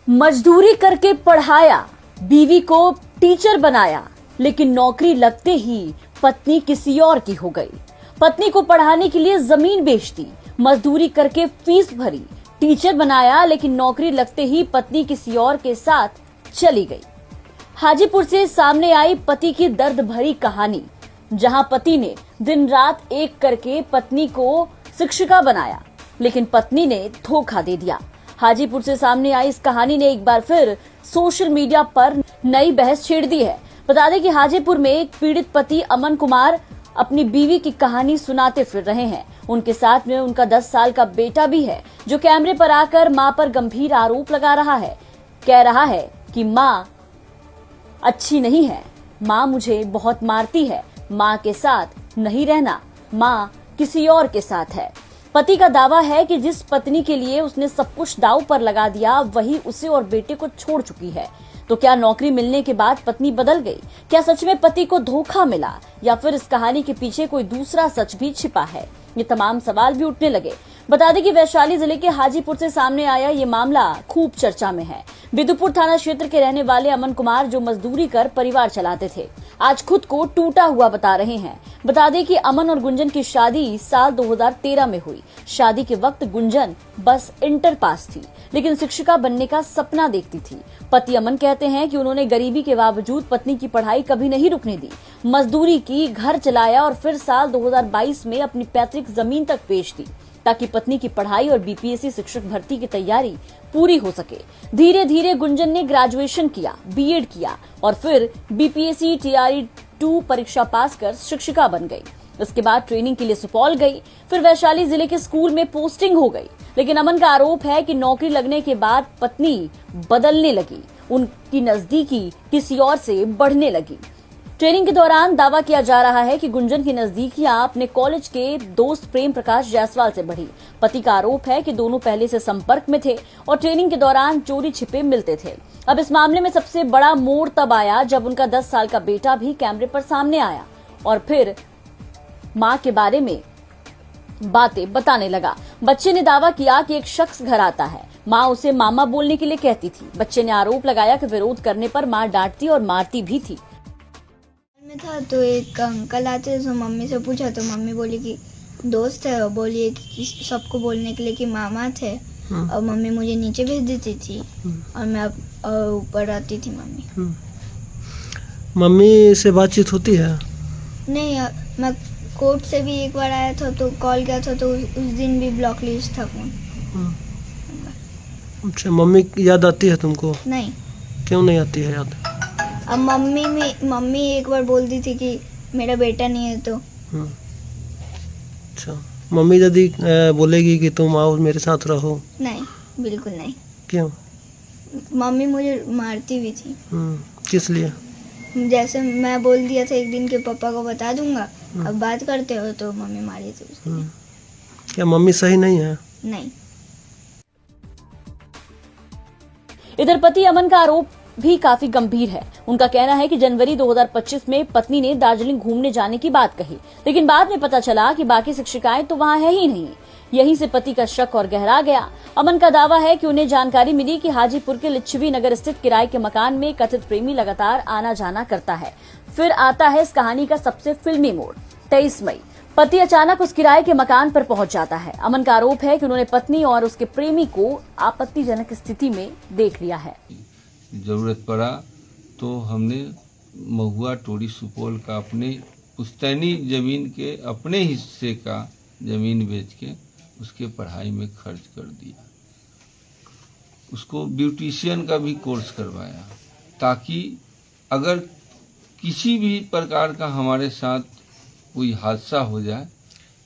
मजदूरी करके पढ़ाया, बीवी को टीचर बनाया, लेकिन नौकरी लगते ही पत्नी किसी और की हो गई। पत्नी को पढ़ाने के लिए जमीन बेच दी, मजदूरी करके फीस भरी, टीचर बनाया, लेकिन नौकरी लगते ही पत्नी किसी और के साथ चली गई। हाजीपुर से सामने आई पति की दर्द भरी कहानी, जहां पति ने दिन रात एक करके पत्नी को शिक्षिका बनाया, लेकिन पत्नी ने धोखा दे दिया। हाजीपुर से सामने आई इस कहानी ने एक बार फिर सोशल मीडिया पर नई बहस छेड़ दी है। बता दें कि हाजीपुर में एक पीड़ित पति अमन कुमार अपनी बीवी की कहानी सुनाते फिर रहे हैं। उनके साथ में उनका 10 साल का बेटा भी है, जो कैमरे पर आकर मां पर गंभीर आरोप लगा रहा है। कह रहा है कि मां अच्छी नहीं है, मां मुझे बहुत मारती है, मां के साथ नहीं रहना, मां किसी और के साथ है। पति का दावा है कि जिस पत्नी के लिए उसने सब कुछ दांव पर लगा दिया, वही उसे और बेटे को छोड़ चुकी है। तो क्या नौकरी मिलने के बाद पत्नी बदल गई? क्या सच में पति को धोखा मिला, या फिर इस कहानी के पीछे कोई दूसरा सच भी छिपा है? ये तमाम सवाल भी उठने लगे। बता दें कि वैशाली जिले के हाजीपुर से सामने आया ये मामला खूब चर्चा में है। बिदुपुर थाना क्षेत्र के रहने वाले अमन कुमार, जो मजदूरी कर परिवार चलाते थे, आज खुद को टूटा हुआ बता रहे हैं। बता दें कि अमन और गुंजन की शादी साल 2013 में हुई। शादी के वक्त गुंजन बस इंटर पास थी, लेकिन शिक्षिका बनने का सपना देखती थी। पति अमन कहते हैं कि उन्होंने गरीबी के बावजूद पत्नी की पढ़ाई कभी नहीं रुकने दी, मजदूरी की, घर चलाया और फिर साल 2022 में अपनी पैतृक जमीन तक बेच दी, ताकि पत्नी की पढ़ाई और बीपीएससी शिक्षक भर्ती की तैयारी पूरी हो सके। धीरे धीरे गुंजन ने ग्रेजुएशन किया, बीएड किया और फिर बीपीएससी टीआरई 2 परीक्षा पास कर शिक्षिका बन गई। इसके बाद ट्रेनिंग के लिए सुपौल गई, फिर वैशाली जिले के स्कूल में पोस्टिंग हो गई। लेकिन अमन का आरोप है कि नौकरी लगने के बाद पत्नी बदलने लगी, उनकी नजदीकी किसी और से बढ़ने लगी। ट्रेनिंग के दौरान दावा किया जा रहा है कि गुंजन की नजदीकियां अपने कॉलेज के दोस्त प्रेम प्रकाश जायसवाल से बढ़ी। पति का आरोप है कि दोनों पहले से संपर्क में थे और ट्रेनिंग के दौरान चोरी छिपे मिलते थे। अब इस मामले में सबसे बड़ा मोड़ तब आया जब उनका 10 साल का बेटा भी कैमरे पर सामने आया और फिर मां के बारे में बातें बताने लगा। बच्चे ने दावा किया कि एक शख्स घर आता है, मां उसे मामा बोलने के लिए कहती थी। बच्चे ने आरोप लगाया कि विरोध करने पर मां डांटती और मारती भी थी। में था तो एक अंकल आते, तो मम्मी से पूछा तो मम्मी बोली कि दोस्त है, और बोली कि सबको बोलने के लिए कि मामा थे। और मम्मी मुझे नीचे भेज देती थी और मैं ऊपर आती थी। मम्मी से बातचीत होती है? नहीं, मैं कोर्ट से भी एक बार आया था तो कॉल किया था, तो उस दिन भी ब्लॉक लिस्ट था फोन। अच्छा, मम्मी याद आती है तुमको? नहीं। क्यों नहीं आती है याद? अब मम्मी एक बार बोलती थी कि मेरा बेटा नहीं है तो। अच्छा, मम्मी यदि बोलेगी कि तुम आओ मेरे साथ रहो? नहीं, बिल्कुल नहीं। क्यों? मम्मी मुझे मारती भी थी। किस लिए? जैसे मैं बोल दिया था एक दिन के पापा को बता दूंगा, अब बात करते हो तो मम्मी मारी थी उसको। क्या मम्मी सही नहीं है? नहीं। इधर पति अमन का आरोप भी काफी गंभीर है। उनका कहना है कि जनवरी 2025 में पत्नी ने दार्जिलिंग घूमने जाने की बात कही, लेकिन बाद में पता चला कि बाकी शिक्षिकाएं तो वहां है ही नहीं। यहीं से पति का शक और गहरा गया। अमन का दावा है कि उन्हें जानकारी मिली कि हाजीपुर के लिच्छवी नगर स्थित किराए के मकान में कथित प्रेमी लगातार आना जाना करता है। फिर आता है इस कहानी का सबसे फिल्मी मोड़। 23 मई पति अचानक उस किराए के मकान पर पहुंच जाता है। अमन का आरोप है कि उन्होंने पत्नी और उसके प्रेमी को आपत्तिजनक स्थिति में देख लिया है। ज़रूरत पड़ा तो हमने महुआ टोरी सुपौल का अपने पुश्तैनी जमीन के अपने हिस्से का जमीन बेच के उसके पढ़ाई में खर्च कर दिया। उसको ब्यूटिशियन का भी कोर्स करवाया, ताकि अगर किसी भी प्रकार का हमारे साथ कोई हादसा हो जाए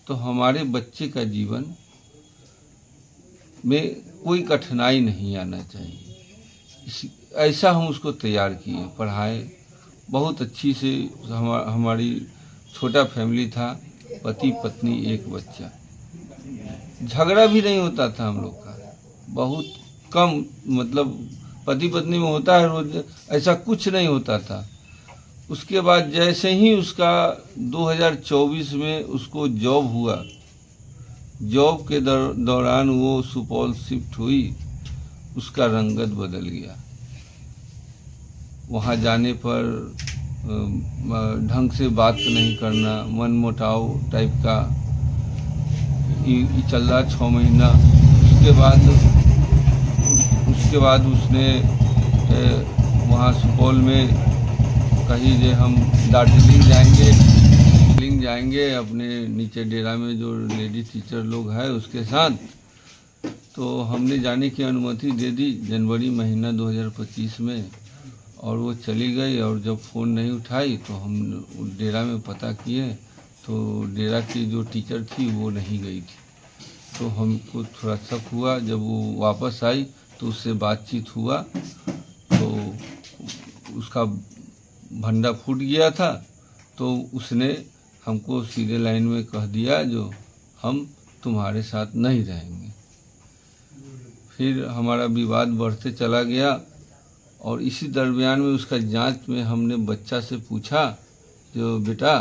तो हमारे बच्चे का जीवन में कोई कठिनाई नहीं आना चाहिए। ऐसा हम उसको तैयार किए, पढ़ाए बहुत अच्छी से। हमारी छोटा फैमिली था, पति पत्नी एक बच्चा। झगड़ा भी नहीं होता था हम लोग का, बहुत कम, मतलब पति पत्नी में होता है रोज, ऐसा कुछ नहीं होता था। उसके बाद जैसे ही उसका 2024 में उसको जॉब हुआ, जॉब के दौरान वो सुपौल शिफ्ट हुई उसका रंगत बदल गया। वहाँ जाने पर ढंग से बात नहीं करना, मनमुटाव टाइप का ये चल रहा 6 महीना। उसके बाद उसने वहाँ सुपौल में कही जे हम दार्जिलिंग जाएंगे अपने नीचे डेरा में जो लेडी टीचर लोग हैं उसके साथ। तो हमने जाने की अनुमति दे दी जनवरी महीना 2025 में, और वो चली गई। और जब फ़ोन नहीं उठाई तो हम डेरा में पता किए तो डेरा की जो टीचर थी वो नहीं गई थी। तो हमको थोड़ा शक हुआ। जब वो वापस आई तो उससे बातचीत हुआ तो उसका भंडा फूट गया था। तो उसने हमको सीधे लाइन में कह दिया जो हम तुम्हारे साथ नहीं रहेंगे। फिर हमारा विवाद बढ़ते चला गया, और इसी दरमियान में उसका जांच में हमने बच्चा से पूछा जो बेटा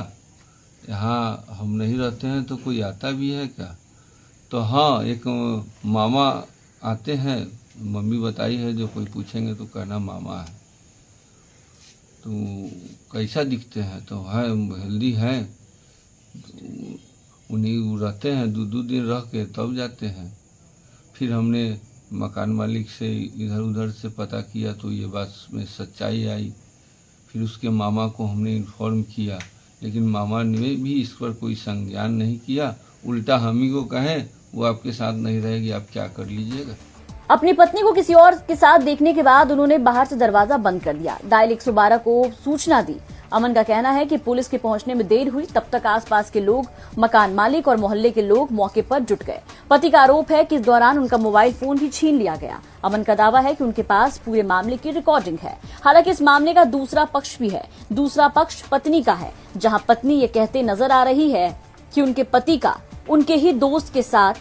यहाँ हम नहीं रहते हैं तो कोई आता भी है क्या? तो हाँ, एक मामा आते हैं, मम्मी बताई है, जो कोई पूछेंगे तो कहना मामा है। तो कैसा दिखते हैं? तो है हेल्दी हैं, उन्हीं रहते हैं, 2 दिन रह के तब जाते हैं। फिर हमने मकान मालिक से इधर उधर से पता किया तो ये बात में सच्चाई आई। फिर उसके मामा को हमने इन्फॉर्म किया, लेकिन मामा ने भी इस पर कोई संज्ञान नहीं किया। उल्टा हम ही को कहें वो आपके साथ नहीं रहेगी, आप क्या कर लीजिएगा। अपनी पत्नी को किसी और के साथ देखने के बाद उन्होंने बाहर से दरवाजा बंद कर दिया। डायल 112 को सूचना दी। अमन का कहना है कि पुलिस के पहुंचने में देर हुई, तब तक आसपास के लोग, मकान मालिक और मोहल्ले के लोग मौके पर जुट गए। पति का आरोप है कि इस दौरान उनका मोबाइल फोन भी छीन लिया गया। अमन का दावा है कि उनके पास पूरे मामले की रिकॉर्डिंग है। हालांकि इस मामले का दूसरा पक्ष भी है। दूसरा पक्ष पत्नी का है, जहां पत्नी ये कहते नजर आ रही है कि उनके पति का उनके ही दोस्त के साथ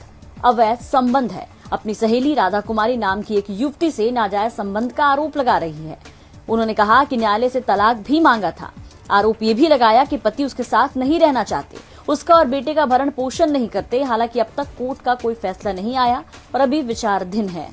अवैध संबंध है। अपनी सहेली राधा कुमारी नाम की एक युवती से नाजायज संबंध का आरोप लगा रही है। उन्होंने कहा कि न्यायालय से तलाक भी मांगा था। आरोप ये भी लगाया कि पति उसके साथ नहीं रहना चाहते, उसका और बेटे का भरण पोषण नहीं करते। हालांकि अब तक कोर्ट का कोई फैसला नहीं आया और अभी विचाराधीन है।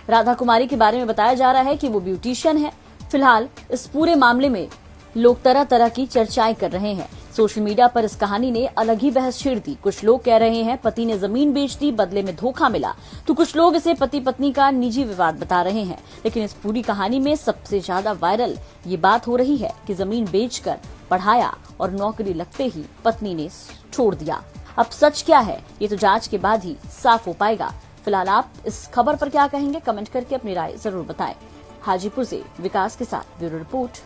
राधा कुमारी के बारे में बताया जा रहा है कि वो ब्यूटिशियन है। फिलहाल इस पूरे मामले में लोग तरह तरह की चर्चाएं कर रहे हैं। सोशल मीडिया पर इस कहानी ने अलग ही बहस छेड़ दी। कुछ लोग कह रहे हैं पति ने जमीन बेच दी, बदले में धोखा मिला, तो कुछ लोग इसे पति पत्नी का निजी विवाद बता रहे हैं। लेकिन इस पूरी कहानी में सबसे ज्यादा वायरल ये बात हो रही है कि जमीन बेचकर पढ़ाया और नौकरी लगते ही पत्नी ने छोड़ दिया। अब सच क्या है ये तो जांच के बाद ही साफ हो पाएगा। फिलहाल आप इस खबर पर क्या कहेंगे, कमेंट करके अपनी राय जरूर बताएं। हाजीपुर से विकास के साथ ब्यूरो रिपोर्ट।